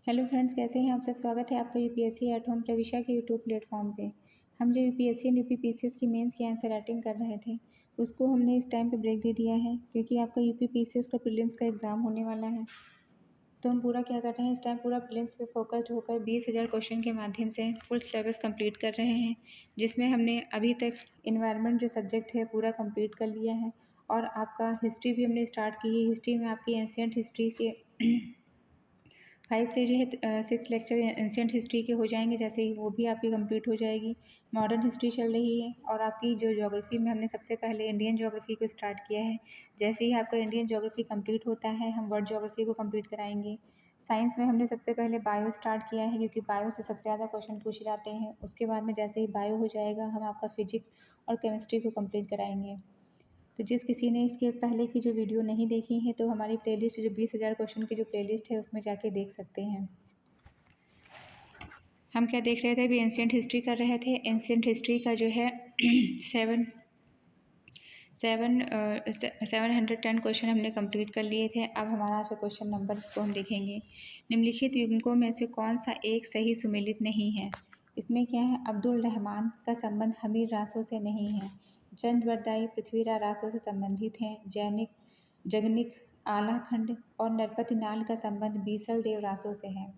Hello friends, कैसे हैं आप सब। स्वागत है आपका यूपीएससी एट होम प्रविशा के यूट्यूब प्लेटफॉर्म पे। हम जो यूपीएससी एंड यूपीपीसीएस की मेंस की आंसर राइटिंग कर रहे थे, उसको हमने इस टाइम पे ब्रेक दे दिया है क्योंकि आपका यूपीपीसीएस का प्रीलिम्स का एग्ज़ाम होने वाला है। तो हम पूरा क्या कर रहे हैं, इस टाइम पूरा प्रीलिम्स पे फोकस्ड होकर 20,000 क्वेश्चन के माध्यम से फुल सिलेबस कंप्लीट कर रहे हैं, जिसमें हमने अभी तक इन्वायरमेंट जो सब्जेक्ट है पूरा कंप्लीट कर लिया है। और आपका हिस्ट्री भी हमने स्टार्ट की है। हिस्ट्री में आपकी एंशियंट हिस्ट्री के 5 से जो है 6 लेक्चर एंशियंट हिस्ट्री के हो जाएंगे, जैसे ही वो भी आपकी कंप्लीट हो जाएगी। मॉडर्न हिस्ट्री चल रही है और आपकी जो ज्योग्राफी में हमने सबसे पहले इंडियन ज्योग्राफी को स्टार्ट किया है। जैसे ही आपका इंडियन ज्योग्राफी कंप्लीट होता है, हम वर्ल्ड ज्योग्राफी को कंप्लीट कराएंगे। साइंस में हमने सबसे पहले बायो स्टार्ट किया है क्योंकि बायो से सबसे ज़्यादा क्वेश्चन पूछे जाते हैं। उसके बाद में जैसे ही बायो हो जाएगा, हम आपका फिजिक्स और केमिस्ट्री को कंप्लीट कराएंगे। तो जिस किसी ने इसके पहले की जो वीडियो नहीं देखी है, तो हमारी प्लेलिस्ट जो 20,000 क्वेश्चन की जो प्लेलिस्ट है उसमें जाके देख सकते हैं। हम क्या देख रहे थे, अभी एंशियंट हिस्ट्री कर रहे थे। एंशियंट हिस्ट्री का जो है 710 क्वेश्चन हमने कंप्लीट कर लिए थे। अब हमारा जो क्वेश्चन नंबर इसको हम देखेंगे। निम्नलिखित युग्मकों में से कौन सा एक सही सुमेलित नहीं है। इसमें क्या है, अब्दुल रहमान का संबंध हमीर रासों से नहीं है। चंद्रवरदाई पृथ्वीराज रासों से संबंधित हैं। जैनिक जगनिक आलाखंड और नरपति नाल का संबंध बीसल देव रासों से है।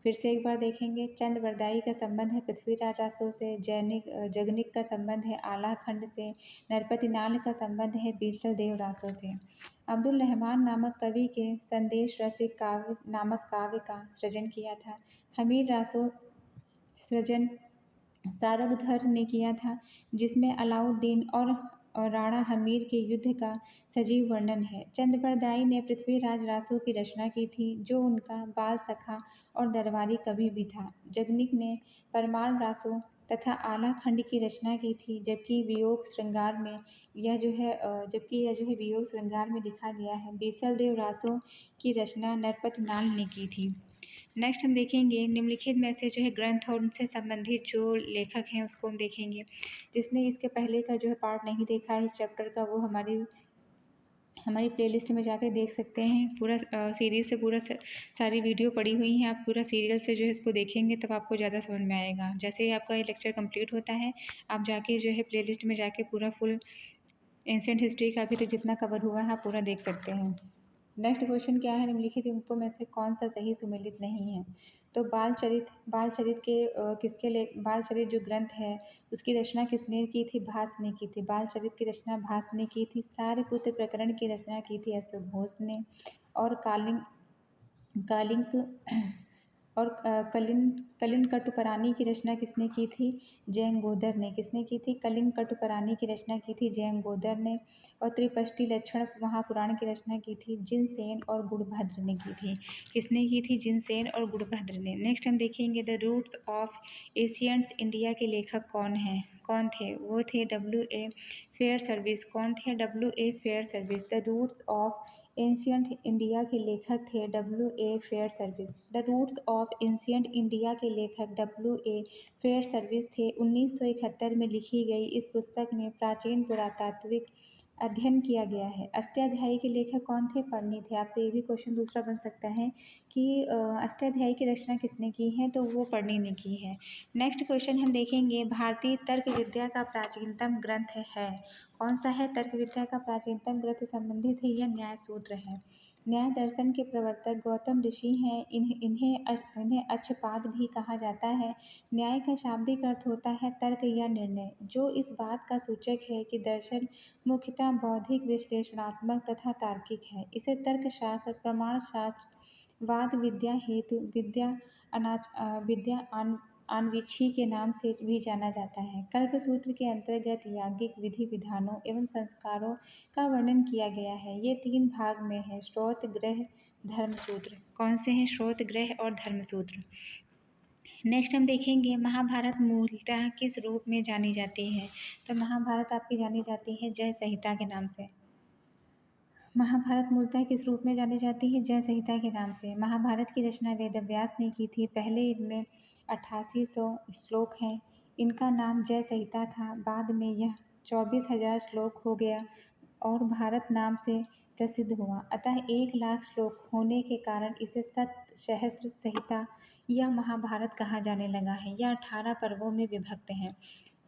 फिर से एक बार देखेंगे। चंद्रवरदाई का संबंध है पृथ्वीराज रासों से। जगनिक का संबंध है आलाखंड से। नरपति नाल का संबंध है बीसल देव रासों से। अब्दुल रहमान नामक कवि के संदेश रसिक काव्य नामक काव्य का सृजन किया था। हमीर रासों सृजन सारंगधर ने किया था, जिसमें अलाउद्दीन और राणा हमीर के युद्ध का सजीव वर्णन है। चंद्रवरदाई ने पृथ्वीराज रासो की रचना की थी, जो उनका बाल सखा और दरबारी कवि भी था। जगनिक ने परमाल रासो तथा आलाखंड की रचना की थी, जबकि वियोग श्रृंगार में वियोग श्रृंगार में लिखा गया है। बीसल देव रासो की रचना नरपत नाल ने की थी। नेक्स्ट हम देखेंगे, निम्नलिखित में से जो है ग्रंथ और उनसे संबंधित जो लेखक हैं उसको हम देखेंगे। जिसने इसके पहले का जो है पार्ट नहीं देखा है इस चैप्टर का, वो हमारी प्लेलिस्ट में जाकर देख सकते हैं। पूरा सीरीज़ से सारी वीडियो पड़ी हुई हैं। आप पूरा सीरियल से जो है इसको देखेंगे तब आपको ज़्यादा समझ में आएगा। जैसे ही आपका ये लेक्चर कंप्लीट होता है, आप जाके जो है प्लेलिस्ट में जाके पूरा फुल एंशियंट हिस्ट्री का अभी तक जितना कवर हुआ है आप पूरा देख सकते हैं। नेक्स्ट क्वेश्चन क्या है, निम्नलिखित युग्मकों में से कौन सा सही सुमेलित नहीं है। तो बाल चरित के बाल चरित जो ग्रंथ है उसकी रचना किसने की थी, भास ने की थी। बाल चरित की रचना भास ने की थी। सारपुत्र प्रकरण की रचना की थी अशोक घोष ने। और कालिंक और कलिंग कटुपरानी की रचना किसने की थी, जयंगोदर ने। किसने की थी, कलिंग कटुपरानी की रचना की थी जयंगोदर ने। और त्रिपष्टि लक्षण महापुराण की रचना की थी जिनसेन और गुणभद्र ने की थी। किसने की थी, जिनसेन और गुणभद्र ने। नेक्स्ट हम देखेंगे, the roots of ancients India के लेखक कौन थे। वो थे W.A. Fair service. कौन थे, W.A. Fair service. The roots of ancient India के लेखक थे W.A. Fair service. The roots of ancient India के लेखक W.A. फेयर सर्विस थे। 1971 में लिखी गई इस पुस्तक में प्राचीन पुरातात्विक अध्ययन किया गया है। अष्टाध्यायी के लेखक कौन थे, पर्णी थे। आपसे ये भी क्वेश्चन दूसरा बन सकता है कि अष्टाध्यायी की रचना किसने की है, तो वो पर्णी ने की है। नेक्स्ट क्वेश्चन हम देखेंगे, भारतीय तर्क विद्या का प्राचीनतम ग्रंथ है। कौन सा है, तर्क विद्या का प्राचीनतम ग्रंथ संबंधित है, यह न्याय सूत्र है। न्याय दर्शन के प्रवर्तक गौतम ऋषि हैं। इन्हें अच्छपाद भी कहा जाता है। न्याय का शाब्दिक अर्थ होता है तर्क या निर्णय, जो इस बात का सूचक है कि दर्शन मुख्यतः बौद्धिक, विश्लेषणात्मक तथा तार्किक है। इसे तर्कशास्त्र, प्रमाण शास्त्र, वाद विद्या, हेतु विद्या अन्वीक्षी के नाम से भी जाना जाता है। कल्पसूत्र के अंतर्गत याज्ञिक विधि विधानों एवं संस्कारों का वर्णन किया गया है। ये 3 भाग में है, श्रोत, ग्रह, धर्मसूत्र। कौन से हैं, श्रोत, ग्रह और धर्मसूत्र। नेक्स्ट हम देखेंगे, महाभारत मूलतः किस रूप में जानी जाती है। तो महाभारत आपकी जानी जाती है जय संहिता के नाम से। महाभारत मूलतः किस रूप में जानी जाती है, जय संहिता के नाम से। महाभारत की रचना वेदव्यास ने की थी। पहले इनमें 8800 श्लोक हैं। इनका नाम जय संहिता था। बाद में यह 24,000 श्लोक हो गया और भारत नाम से प्रसिद्ध हुआ। अतः 1 लाख श्लोक होने के कारण इसे सप्तसहस्र संहिता या महाभारत कहा जाने लगा है। यह 18 पर्वों में विभक्त है।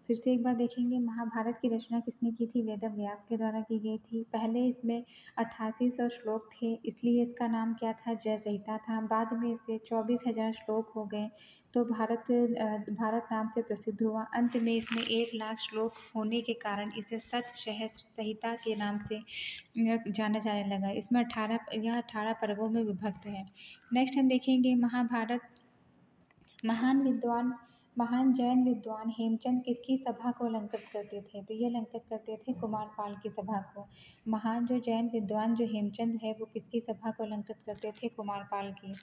फिर से एक बार देखेंगे, महाभारत की रचना किसने की थी? वेद व्यास के द्वारा की गई थी। पहले इसमें 8800 श्लोक थे, इसलिए इसका नाम क्या था? जय संहिता था। बाद में इसे 24,000 श्लोक हो गए तो भारत नाम से प्रसिद्ध हुआ। अंत में इसमें 1 लाख श्लोक होने के कारण इसे सप्तसहस्र संहिता के नाम से जाना जाने लगा। इसमें 18 पर्वों में विभक्त है। नेक्स्ट हम देखेंगे, महाभारत महान जैन विद्वान हेमचंद किसकी सभा को अलंकृत करते थे? तो ये अलंकृत करते थे कुमारपाल की सभा को। महान जो जैन विद्वान जो हेमचंद है वो किसकी सभा को अलंकृत करते थे? कुमारपाल की।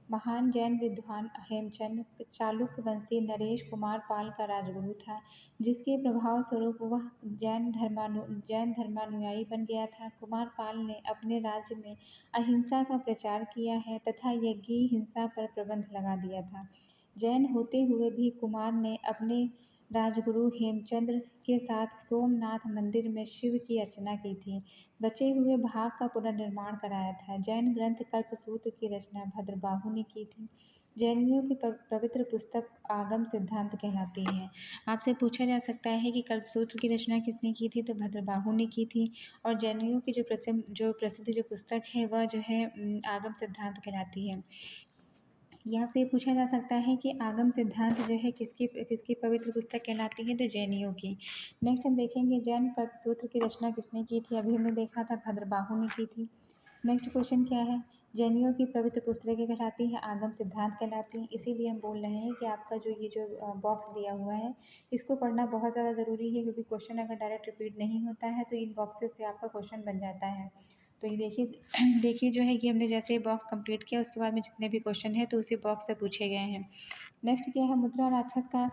महान जैन विद्वान हेमचंद चालुक्य वंशी नरेश कुमारपाल का राजगुरु था, जिसके प्रभाव स्वरूप वह जैन धर्मानुयायी बन गया था। कुमारपाल ने अपने राज्य में अहिंसा का प्रचार किया है तथा यज्ञीय हिंसा पर प्रतिबंध लगा दिया था। जैन होते हुए भी कुमार ने अपने राजगुरु हेमचंद्र के साथ सोमनाथ मंदिर में शिव की अर्चना की थी। बचे हुए भाग का पुनर्निर्माण कराया था। जैन ग्रंथ कल्पसूत्र की रचना भद्रबाहु ने की थी। जैनियों की पवित्र पुस्तक आगम सिद्धांत कहलाती है। आपसे पूछा जा सकता है कि कल्पसूत्र की रचना किसने की थी? तो भद्रबाहु ने की थी। और जैनियों की जो प्रसिद्ध जो पुस्तक है वह जो है आगम सिद्धांत कहलाती है। यहाँ से पूछा जा सकता है कि आगम सिद्धांत जो है किसकी पवित्र पुस्तक कहलाती है? तो जैनियों की। नेक्स्ट हम देखेंगे, जैन कल्पसूत्र की रचना किसने की थी? अभी हमने देखा था भद्रबाहु ने की थी। नेक्स्ट क्वेश्चन क्या है? जैनियों की पवित्र पुस्तकें कहलाती है, आगम सिद्धांत कहलाती हैं। इसीलिए हम बोल रहे हैं कि आपका जो बॉक्स दिया हुआ है इसको पढ़ना बहुत ज़्यादा ज़रूरी है, क्योंकि क्वेश्चन अगर डायरेक्ट रिपीट नहीं होता है तो इन बॉक्सेस से आपका क्वेश्चन बन जाता है। तो ये देखिए जो है कि हमने जैसे बॉक्स कंप्लीट किया उसके बाद में जितने भी क्वेश्चन हैं तो उसी बॉक्स से पूछे गए हैं। नेक्स्ट क्या है? मुद्रा राक्षस का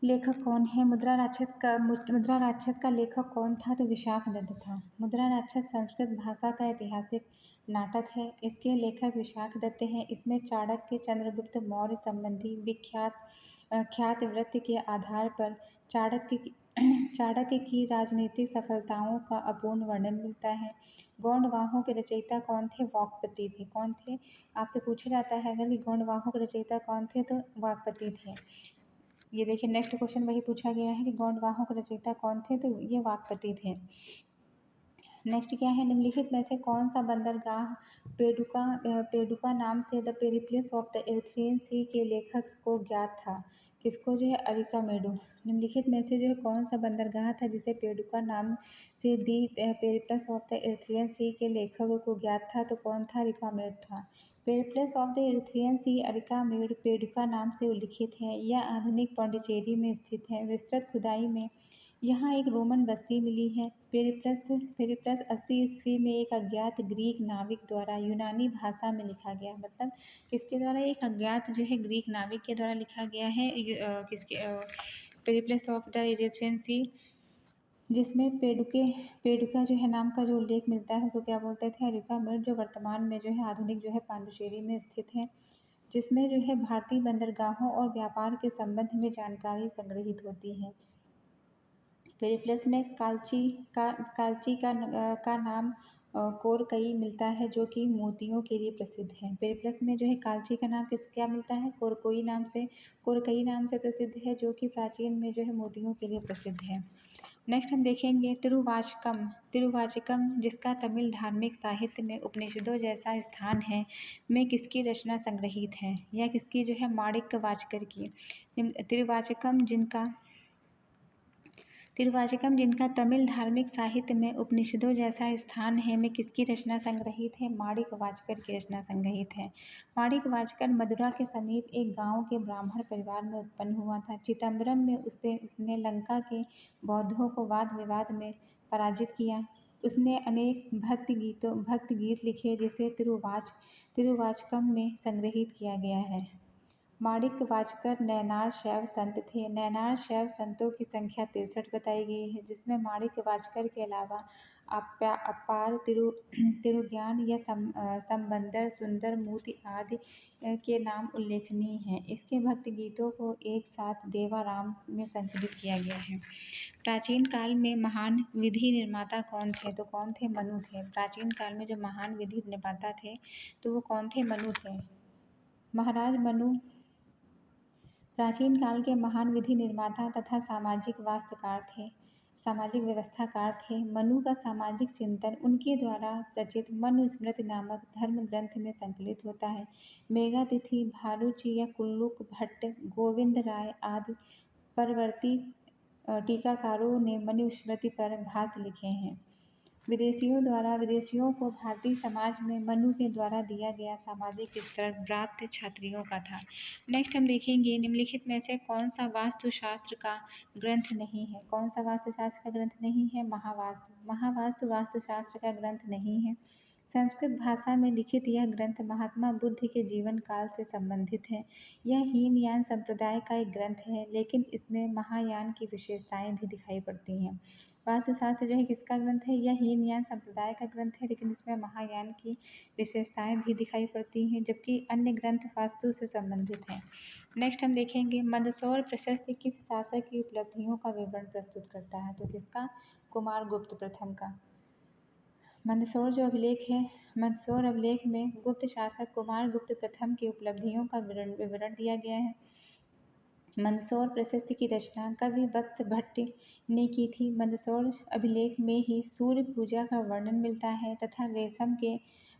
लेखक कौन है? मुद्रा राक्षस का लेखक कौन था? तो विशाख दत्त था। मुद्रा राक्षस संस्कृत भाषा का ऐतिहासिक नाटक है। इसके लेखक विशाख दत्त हैं। इसमें चाणक्य चंद्रगुप्त मौर्य संबंधी ख्यात वृत्त के आधार पर चाणक्य की राजनीतिक सफलताओं का अपूर्ण वर्णन मिलता है। गौंडवाहों के रचयिता कौन थे? वाक्पति थे। कौन थे? आपसे पूछा जाता है अगर कि गौंडवाहों के रचयिता कौन थे? तो वाक्पति थे। ये देखिए नेक्स्ट क्वेश्चन वही पूछा गया है कि गौंडवाहों के रचयिता कौन थे? तो ये वाक्पति थे। नेक्स्ट क्या है? निम्नलिखित में से कौन सा बंदरगाह पेडुका नाम से the Periplus of the Erythraean sea के लेखक को ज्ञात था? किसको? जो है अरिकामेडु। निम्नलिखित में से जो है कौन सा बंदरगाह था जिसे पेडुका नाम से दी Periplus of the Erythraean sea के लेखक को ज्ञात था? तो कौन था? अरिकामेड था। पेरिप्लस ऑफ द एरिथ्रियन सी अरिकामेड पेडुका नाम से उल्लिखित है। यह आधुनिक पौंडीचेरी में स्थित है। विस्तृत खुदाई में यहाँ एक रोमन बस्ती मिली है। पेरिप्लस 80 ईस्वी में एक अज्ञात ग्रीक नाविक द्वारा यूनानी भाषा में लिखा गया। मतलब किसके द्वारा? एक अज्ञात जो है ग्रीक नाविक के द्वारा लिखा गया है। पेरिप्लस ऑफ द एरिथ्रियन सी, जिसमें पेडुका जो है नाम का जो उल्लेख मिलता है उसको क्या बोलते थे? अरिकामेड, जो वर्तमान में जो है आधुनिक जो है पांडुचेरी में स्थित है, जिसमें जो है भारतीय बंदरगाहों और व्यापार के संबंध में जानकारी संग्रहित होती है। पेरिप्लस में कालची का नाम कोरकई मिलता है, जो कि मोतियों के लिए प्रसिद्ध है। पेरिप्लस में जो है कालची का नाम क्या मिलता है? कोरकई नाम से प्रसिद्ध है, जो कि प्राचीन में जो है मोतियों के लिए प्रसिद्ध है। नेक्स्ट हम देखेंगे तिरुवाचकम, जिसका तमिल धार्मिक साहित्य में उपनिषदों जैसा स्थान है, में किसकी रचना संग्रहित है? या किसकी? जो है माणिक्यवाचकर की। तिरुवाचकम जिनका तमिल धार्मिक साहित्य में उपनिषदों जैसा स्थान है, में किसकी रचना संग्रहित है? माणिक्यवाचकर की रचना संग्रहित है। माणिक्यवाचकर मदुरा के समीप एक गांव के ब्राह्मण परिवार में उत्पन्न हुआ था। चिदंबरम में उसने लंका के बौद्धों को वाद विवाद में पराजित किया। उसने अनेक भक्त गीत लिखे, जिसे तिरुवाचकम में संग्रहित किया गया है। माणिक्यवाचकर नैनार शैव संत थे। नैनार शैव संतों की संख्या 63 बताई गई है, जिसमें माणिक्यवाचकर के अलावा अपार तिरुज्ञान या समबंदर सुंदर मूर्ति आदि के नाम उल्लेखनीय हैं। इसके भक्ति गीतों को एक साथ देवाराम में संकलित किया गया है। प्राचीन काल में महान विधि निर्माता कौन थे? तो कौन थे? मनु थे। प्राचीन काल में जो महान विधि निर्माता थे तो वो कौन थे? मनु थे। महाराज मनु प्राचीन काल के महान विधि निर्माता तथा सामाजिक व्यवस्थाकार थे। मनु का सामाजिक चिंतन उनके द्वारा रचित मनुस्मृति नामक धर्म ग्रंथ में संकलित होता है। मेघातिथि, भारुची या कुल्लुक भट्ट, गोविंद राय आदि परवर्ती टीकाकारों ने मनुस्मृति पर भाष्य लिखे हैं। विदेशियों को भारतीय समाज में मनु के द्वारा दिया गया सामाजिक स्तर प्राप्त क्षत्रियों का था। नेक्स्ट हम देखेंगे निम्नलिखित में से कौन सा वास्तुशास्त्र का ग्रंथ नहीं है? कौन सा वास्तुशास्त्र का ग्रंथ नहीं है? महावास्तु। महावास्तु वास्तुशास्त्र का ग्रंथ नहीं है। संस्कृत भाषा में लिखित यह ग्रंथ महात्मा बुद्ध के जीवन काल से संबंधित है। यह हीनयान संप्रदाय का एक ग्रंथ है, लेकिन इसमें महायान की विशेषताएं भी दिखाई पड़ती हैं। वास्तुशास्त्र जो है किसका ग्रंथ है? यह हीनयान संप्रदाय का ग्रंथ है, लेकिन इसमें महायान की विशेषताएं भी दिखाई पड़ती हैं, जबकि अन्य ग्रंथ वास्तु से संबंधित हैं। नेक्स्ट हम देखेंगे मंदसौर प्रशस्ति किस शासक की उपलब्धियों का विवरण प्रस्तुत करता है? तो किसका? कुमारगुप्त प्रथम का। मंदसौर जो अभिलेख है, मंदसौर अभिलेख में गुप्त शासक कुमारगुप्त प्रथम की उपलब्धियों का विवरण दिया गया है। मंदसौर प्रशस्ति की रचना कवि वत्स भट्ट ने की थी। मंदसौर अभिलेख में ही सूर्य पूजा का वर्णन मिलता है तथा रेशम के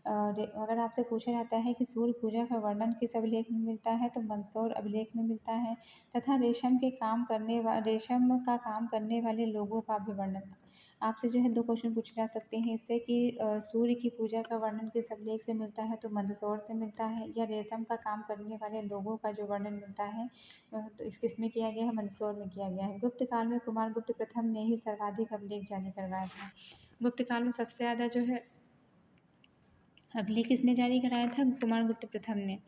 अगर आपसे पूछा जाता है कि सूर्य पूजा का वर्णन किस अभिलेख में मिलता है तो मंदसौर अभिलेख में मिलता है तथा रेशम का काम करने वाले लोगों का भी वर्णन। आपसे जो है 2 क्वेश्चन पूछे जा सकते हैं इससे कि सूर्य की पूजा का वर्णन किस अभिलेख से मिलता है तो मंदसौर से मिलता है, या रेशम का काम करने वाले लोगों का जो वर्णन मिलता है तो किसमें किया गया है? मंदसौर में किया गया है। गुप्त काल में कुमारगुप्त प्रथम ने ही सर्वाधिक अभिलेख जारी करवाया था। गुप्त काल में सबसे ज़्यादा जो है अभिलेख किसने जारी कराया था? कुमारगुप्त प्रथम ने।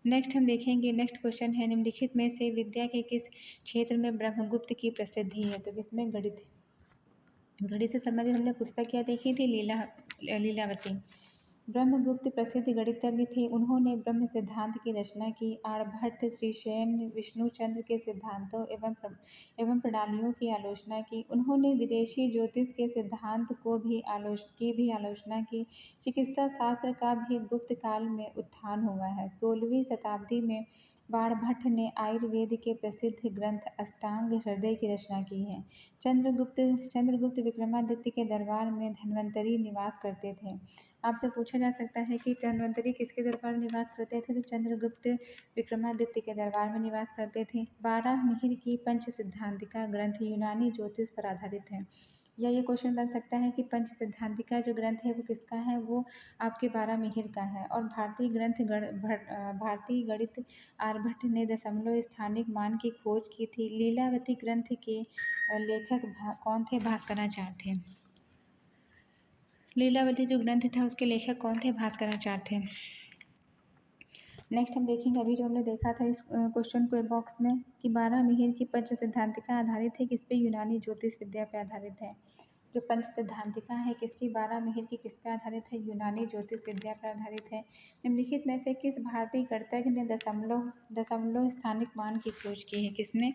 नेक्स्ट हम देखेंगे, नेक्स्ट क्वेश्चन है निम्नलिखित में से विद्या के किस क्षेत्र में ब्रह्मगुप्त की प्रसिद्धि है? तो किसमें? गणित। गणित से संबंधित हमने पुस्तक क्या देखी थी? लीलावती। ब्रह्मगुप्त प्रसिद्ध गणितज्ञ थे। उन्होंने ब्रह्म सिद्धांत की रचना की। आर्यभट्ट, श्रीसेन, विष्णुचंद्र के सिद्धांतों एवं प्रणालियों की आलोचना की। उन्होंने विदेशी ज्योतिष के सिद्धांत की भी आलोचना की। चिकित्सा शास्त्र का भी गुप्त काल में उत्थान हुआ है। 16वीं शताब्दी में बाणभट्ट ने आयुर्वेद के प्रसिद्ध ग्रंथ अष्टांग हृदय की रचना की है। चंद्रगुप्त विक्रमादित्य के दरबार में धन्वंतरी निवास करते थे। आपसे पूछा जा सकता है कि धन्वंतरी किसके दरबार में निवास करते थे? तो चंद्रगुप्त विक्रमादित्य के दरबार में निवास करते थे। 12 मिहिर की पंच सिद्धांतिका ग्रंथ यूनानी ज्योतिष पर आधारित है। या ये क्वेश्चन बन सकता है कि पंच सिद्धांतिका जो ग्रंथ है वो किसका है? वो आपके 12 मिहिर का है। और भारतीय गणित आर्यभट्ट ने दशमलव स्थानिक मान की खोज की थी। लीलावती ग्रंथ के लेखक कौन थे? भास्कराचार्य थे। लीलावती जो ग्रंथ था उसके लेखक कौन थे? भास्कराचार्य थे। नेक्स्ट हम देखेंगे, अभी जो हमने देखा था इस क्वेश्चन को बॉक्स में कि 12 मिहिर की पंच सिद्धांतिका आधारित है किस पे? यूनानी ज्योतिष विद्या पे आधारित है। जो पंच सिद्धांतिका है किसकी? 12 मिहिर की किस पे आधारित है? यूनानी ज्योतिष विद्या पर आधारित है। निम्नलिखित में से किस भारतीय गणितज्ञ ने दशमलव स्थानिक मान की खोज की है? किसने?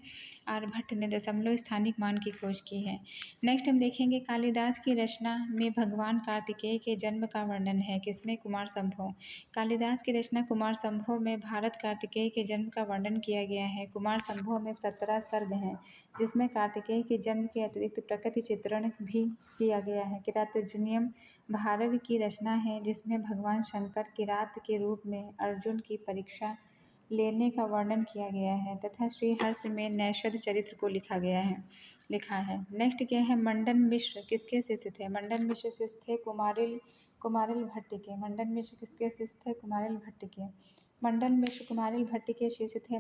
आर्यभट्ट ने दशमलव स्थानिक मान की खोज की है। नेक्स्ट हम देखेंगे, कालिदास की रचना में भगवान कार्तिकेय के जन्म का वर्णन है किसमें? कुमार संभव। कालिदास की रचना कुमार संभव में भारत कार्तिकेय के जन्म का वर्णन किया गया है। कुमार संभव में 17 सर्ग हैं, जिसमें कार्तिकेय के जन्म के अतिरिक्त प्रकृति चित्रण भी किया गया है। किरातोर्जुनीयम भारव की रचना है, जिसमें भगवान शंकर किरात के रूप में अर्जुन की परीक्षा लेने का वर्णन किया गया है तथा श्रीहर्ष में नैषध चरित्र को लिखा है। नेक्स्ट क्या है? मंडन मिश्र किसके शिष्य थे? मंडन मिश्र शिष्य थे कुमारिल भट्ट के। मंडन मिश्र किसके शिष्य थे? कुमारिल भट्ट के। मंडन मिश्र कुमारिल भट्ट के शिष्य थे।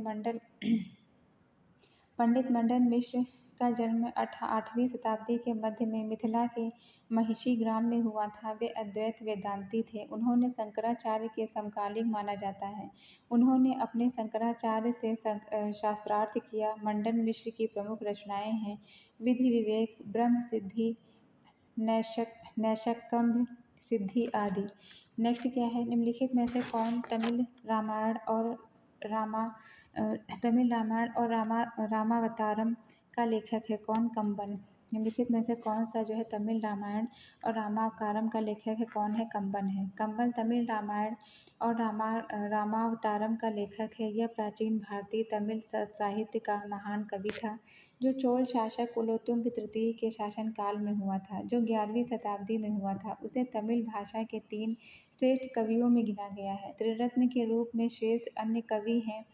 पंडित मंडन मिश्र का जन्म 8वीं शताब्दी के मध्य में मिथिला के महिषी ग्राम में हुआ था। वे अद्वैत वेदांती थे। उन्होंने शंकराचार्य के समकालीन माना जाता है। उन्होंने अपने शंकराचार्य से शास्त्रार्थ किया। मंडन मिश्र की प्रमुख रचनाएं हैं विधि विवेक, ब्रह्म सिद्धि, नैशकम्भ सिद्धि आदि। नेक्स्ट क्या है, निम्नलिखित में से कौन तमिल रामायण और रामा रामावतारम का लेखक है? कौन कंबन। निम्नलिखित में से कौन सा जो है तमिल रामायण और रामावतारम का लेखक है? कौन है? कंबन है। कंबन तमिल रामायण और रामावतारम का लेखक है। यह प्राचीन भारतीय तमिल साहित्य का महान कवि था, जो चोल शासक कुलोत्तुंग तृतीय के शासनकाल में हुआ था, जो 11वीं शताब्दी में हुआ था। उसे तमिल भाषा के 3 श्रेष्ठ कवियों में गिना गया है। त्रिरत्न के रूप में शेष अन्य कवि हैं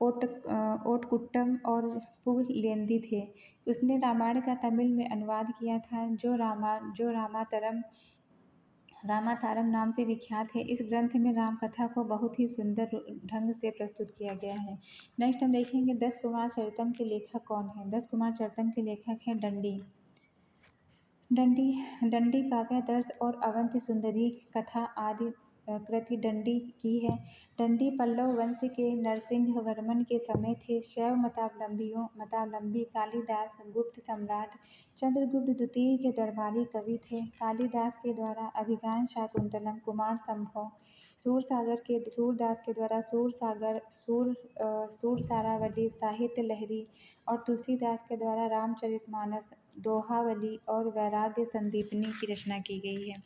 ओटकुट्टम और पुगलेंदी थे। उसने रामायण का तमिल में अनुवाद किया था, जो रामातारम नाम से विख्यात है। इस ग्रंथ में राम कथा को बहुत ही सुंदर ढंग से प्रस्तुत किया गया है। नेक्स्ट हम देखेंगे 10 कुमार चरितम के लेखक कौन है? 10 कुमार चरितम के लेखक हैं दंडी। दंडी काव्यादर्श और अवंति सुंदरी कथा आदि कृति दंडी की है। दंडी पल्लव वंश के नरसिंह वर्मन के समय थे। शैव मतावलंबी कालिदास गुप्त सम्राट चंद्रगुप्त द्वितीय के दरबारी कवि थे। कालिदास के द्वारा अभिज्ञान शाकुंतलम, कुमार संभव सूरदास के द्वारा सूरसारावली, साहित्य लहरी और तुलसीदास के द्वारा रामचरितमानस, दोहावली और वैराग्य संदीपनी की रचना की गई है।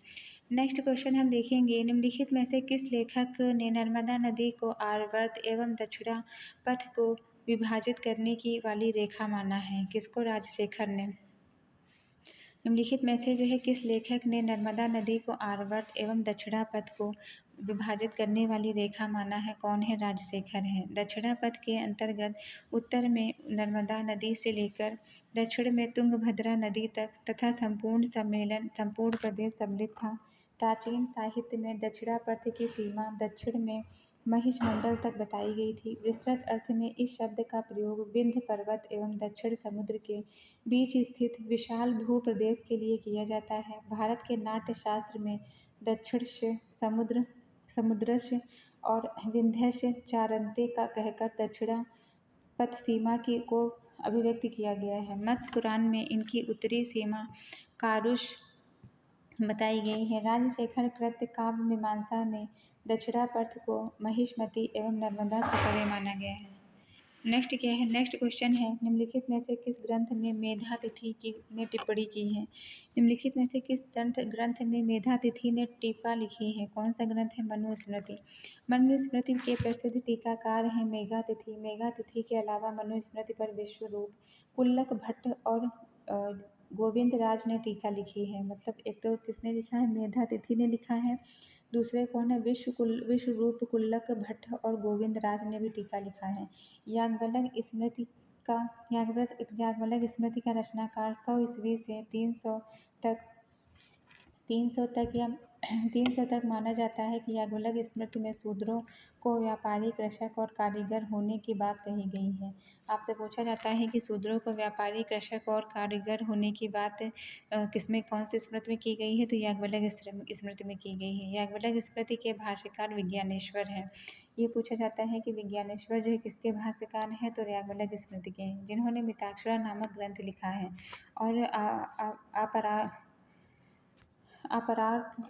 नेक्स्ट क्वेश्चन हम देखेंगे, निम्नलिखित में से किस लेखक ने नर्मदा नदी को आर्यावर्त एवं दक्षिणा पथ को विभाजित करने की वाली रेखा माना है? किसको? राजशेखर ने। निम्नलिखित में से जो है किस लेखक ने नर्मदा नदी को आर्यावर्त एवं दक्षिणा पथ को विभाजित करने वाली रेखा माना है? कौन है? राजशेखर है। दक्षिणा पथ के अंतर्गत उत्तर में नर्मदा नदी से लेकर दक्षिण में तुंगभद्रा नदी तक तथा संपूर्ण प्रदेश सम्मिलित था। प्राचीन साहित्य में दक्षिणा पथ की सीमा दक्षिण में महिषमंडल तक बताई गई थी। विस्तृत अर्थ में इस शब्द का प्रयोग विंध्य पर्वत एवं दक्षिण समुद्र के बीच स्थित विशाल भूप्रदेश के लिए किया जाता है। भारत के नाट्य शास्त्र में दक्षिणस्य समुद्रस्य और विंध्यस्य चारंते का कहकर दक्षिणा पथ सीमा को अभिव्यक्त किया गया है। मत्स्य पुराण में इनकी उत्तरी सीमा कारुष बताई गई है। राजशेखर कृत काव्य मीमांसा में दक्षिणा पथ को महिष्मती एवं नर्मदा से परे माना गया है। नेक्स्ट क्या है? नेक्स्ट क्वेश्चन है, निम्नलिखित में से किस ग्रंथ में मेधातिथि ने टिप्पणी की है? निम्नलिखित में से किस ग्रंथ में मेधातिथि ने टीका लिखी है? कौन सा ग्रंथ है? मनुस्मृति। मनुस्मृति के प्रसिद्ध टीकाकार हैं मेघातिथि। मेघातिथि के अलावा मनुस्मृति पर विश्वरूप, कुल्लक भट्ट और गोविंद राज ने टीका लिखी है। मतलब एक तो किसने लिखा है? मेधातिथि ने लिखा है। दूसरे कौन है? विश्वरूप, कुल्लक भट्ट और गोविंद राज ने भी टीका लिखा है। याज्ञवल्क्य स्मृति का रचनाकाल 100 ईस्वी से 300 तक माना जाता है कि याज्ञवल्क्य स्मृति में शूद्रों को व्यापारी, कृषक और कारीगर होने की बात कही गई है। आपसे पूछा जाता है कि शूद्रों को व्यापारी, कृषक और कारीगर होने की बात किसमें, कौन सी स्मृति में की गई है? तो याज्ञवल्क्य स्मृति में की गई है। याज्ञवल्क्य स्मृति के भाष्यकार विज्ञानेश्वर हैं। ये पूछा जाता है कि विज्ञानेश्वर जो है किसके भाष्यकार हैं? तो याज्ञवल्क्य स्मृति के, जिन्होंने मिताक्षरा नामक ग्रंथ लिखा है। और अपरार्क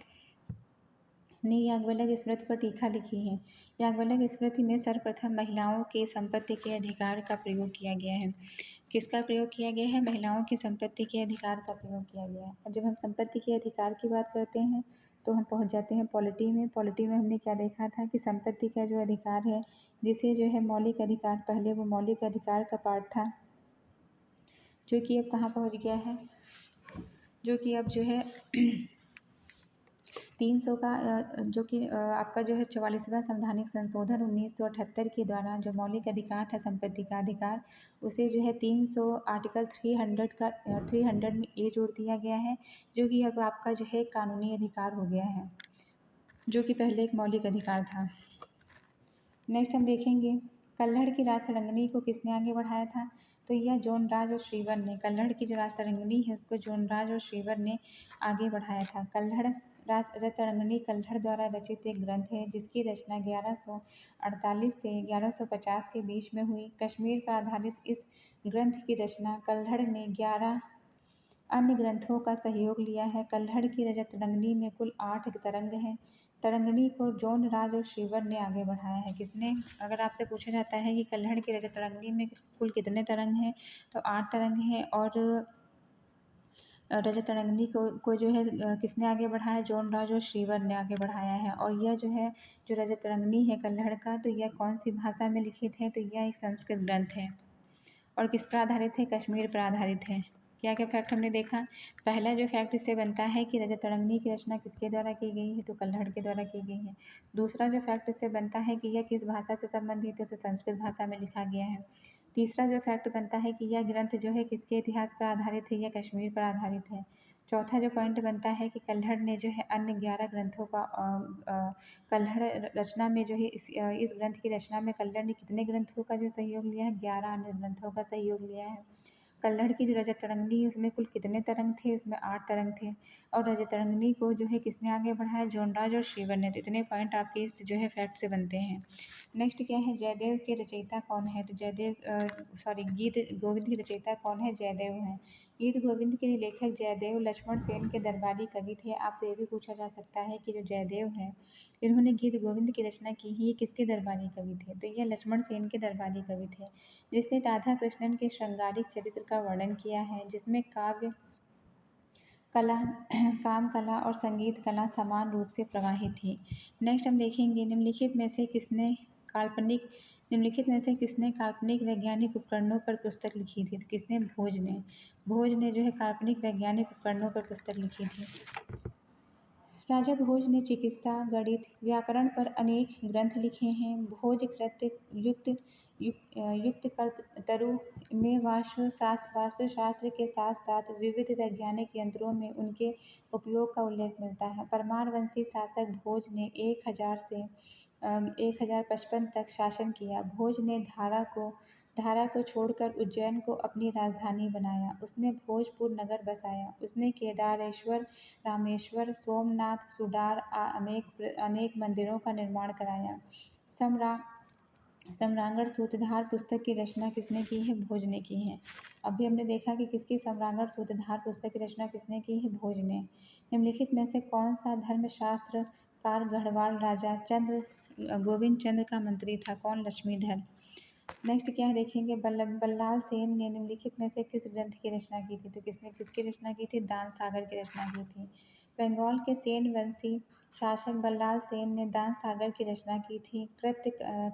ने याज्ञवल्क्य स्मृति पर टीका लिखी है। याज्ञवल्क्य स्मृति में सर्वप्रथम महिलाओं के संपत्ति के अधिकार का प्रयोग किया गया है। किसका प्रयोग किया गया है? महिलाओं की संपत्ति के अधिकार का प्रयोग किया गया है। और जब हम संपत्ति के अधिकार की बात करते हैं तो हम पहुंच जाते हैं पॉलिटी में। पॉलिटी में हमने क्या देखा था कि संपत्ति का जो अधिकार है, जिसे जो है मौलिक अधिकार, पहले वो मौलिक अधिकार का पार्ट था, जो कि अब कहाँ पहुँच गया है, जो कि अब जो है 300 का जो कि आपका जो है 44वां संवैधानिक संशोधन 1978 के द्वारा जो मौलिक अधिकार था संपत्ति का अधिकार, उसे जो है 300 आर्टिकल 300 में ये जोड़ दिया गया है, जो कि अब आपका जो है कानूनी अधिकार हो गया है, जो कि पहले एक मौलिक अधिकार था। नेक्स्ट हम देखेंगे कल्हड़ की राजतरंगिणी को किसने आगे बढ़ाया था? तो यह जोनराज और श्रीवर ने। कल्हड़ की जो राजतरंगिणी है उसको जोनराज और श्रीवर ने आगे बढ़ाया था। कल्हड़ राजतरंगिणी कल्हड़ द्वारा रचित एक ग्रंथ है, जिसकी रचना 1148 से 1150 के बीच में हुई। कश्मीर पर आधारित इस ग्रंथ की रचना कल्हड़ ने अन्य ग्रंथों का सहयोग लिया है। कल्हड़ की रजत तरंगिणी में कुल 8 तरंग हैं। तरंगिणी को जौन राज और श्रीवर ने आगे बढ़ाया है। किसने? अगर आपसे पूछा जाता है कि कल्हड़ की रजत तरंगिणी में कुल कितने तरंग हैं, तो 8 तरंग हैं। और रजत तरंगिणी को जो है किसने आगे बढ़ाया? जौन राज और श्रीवर ने आगे बढ़ाया है। और यह जो है, जो रजत तरंगिणी है कल्हड़ का, तो यह कौन सी भाषा में लिखित है? तो यह एक संस्कृत ग्रंथ है। और किस पर आधारित है? कश्मीर पर आधारित है। क्या क्या फैक्ट हमने देखा? पहला जो फैक्ट इससे बनता है कि रजत तरंगिणी की रचना किसके द्वारा की गई है? तो कल्हड़ के द्वारा की गई है। दूसरा जो फैक्ट इससे बनता है कि यह किस भाषा से संबंधित है? तो संस्कृत भाषा में लिखा गया है। तीसरा जो फैक्ट बनता है कि यह ग्रंथ जो है किसके इतिहास पर आधारित है? यह कश्मीर पर आधारित है। चौथा जो पॉइंट बनता है कि कल्हड़ ने जो है अन्य 11 ग्रंथों का कल्हड़ रचना में जो है इस ग्रंथ की रचना में कल्हड़ ने कितने ग्रंथों का जो सहयोग लिया है? 11 अन्य ग्रंथों का सहयोग लिया है। कल्हड़ की जो रजत तरंगिणी है उसमें कुल कितने तरंग थे? उसमें 8 तरंग थे। और रजत तरंगिणी को जो है किसने आगे बढ़ाया? जौनराज और श्रीवर ने। तो इतने पॉइंट आपके इस जो है फैक्ट से बनते हैं। नेक्स्ट क्या है? जयदेव के रचयिता कौन है? तो गीत गोविंद के रचयिता कौन है? जयदेव हैं। गीत गोविंद के लेखक जयदेव लक्ष्मण सेन के दरबारी कवि थे। आपसे ये भी पूछा जा सकता है कि जो जयदेव हैं इन्होंने गीत गोविंद की रचना की ही, ये किसके दरबारी कवि थे? तो ये लक्ष्मण सेन के दरबारी कवि थे, जिसने राधा कृष्णन के श्रृंगारिक चरित्र का वर्णन किया है, जिसमें काव्य कला काम कला और संगीत कला समान रूप से प्रवाहित थी। नेक्स्ट हम देखेंगे निम्नलिखित में से किसने काल्पनिक वैज्ञानिक उपकरणों पर पुस्तक लिखी थी? तो किसने? भोज ने जो है काल्पनिक वैज्ञानिक उपकरणों पर पुस्तक लिखी थी। राजा भोज ने चिकित्सा, गणित, व्याकरण पर अनेक ग्रंथ लिखे हैं। भोज कृत्य युक्त कल्पतरु में वास्तुशास्त्र के साथ साथ विविध वैज्ञानिक यंत्रों में उनके उपयोग का उल्लेख मिलता है। परमारवंशी शासक भोज ने 1055 तक शासन किया। भोज ने धारा को छोड़कर उज्जैन को अपनी राजधानी बनाया। उसने भोजपुर नगर बसाया। उसने केदारेश्वर, रामेश्वर, सोमनाथ, सुडार अनेक मंदिरों का निर्माण कराया। सम्रांगण सूत्रधार पुस्तक की रचना किसने की है? भोज ने की है। अभी हमने देखा कि किसकी सम्रांगण सूत्रधार पुस्तक की रचना किसने की है? भोज ने। निम्नलिखित में से कौन सा धर्मशास्त्रकार गढ़वाल राजा गोविंद चंद्र का मंत्री था? कौन? लक्ष्मीधर। नेक्स्ट क्या है देखेंगे? बल्लाल सेन ने निम्नलिखित में से किस ग्रंथ की रचना की थी? तो किसने किसकी रचना की थी? दान सागर की रचना की थी। बंगाल के सेन वंशी शासक बल्लाल सेन ने दान सागर की रचना की थी।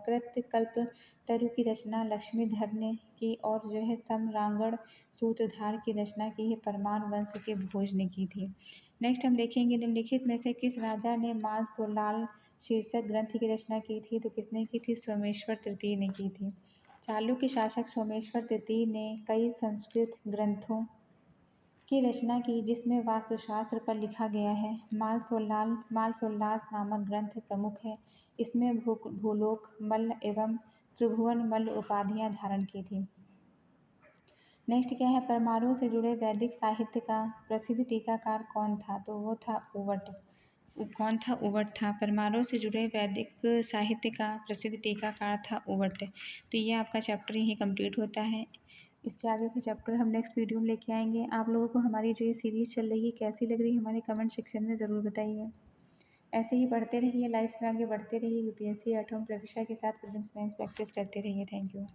कृत्यकल्पतरु की रचना लक्ष्मीधर ने की। और जो है सम्रांगण सूत्रधार की रचना की है परमार वंश के भोज ने की थी। नेक्स्ट हम देखेंगे निम्नलिखित में से किस राजा ने मानसोलाल शीर्षक ग्रंथ की रचना की थी? तो किसने की थी? सोमेश्वर तृतीय ने की थी। चालुक्य शासक सोमेश्वर तृतीय ने कई संस्कृत ग्रंथों की रचना की, जिसमें वास्तुशास्त्र पर लिखा गया है। मालसोल्लास नामक ग्रंथ प्रमुख है। इसमें भूलोक मल्ल एवं त्रिभुवन मल्ल उपाधियां धारण की थी। नेक्स्ट क्या है? परमाणु से जुड़े वैदिक साहित्य का प्रसिद्ध टीकाकार कौन था? तो वो था उवट। कौन था? उवट था। परमाणु से जुड़े वैदिक साहित्य का प्रसिद्ध टीकाकार था उवट। तो ये आपका चैप्टर यही कंप्लीट होता है। इसके आगे के चैप्टर हम नेक्स्ट वीडियो में लेके आएंगे। आप लोगों को हमारी जो ये सीरीज़ चल रही है कैसी लग रही है हमारे कमेंट सेक्शन में ज़रूर बताइए। ऐसे ही पढ़ते रहिए, लाइफ में आगे बढ़ते रहिए। यूपीएससी एट होम प्रविष्टा के साथ प्रीलिम्स मेंस प्रैक्टिस करते रहिए। Thank you.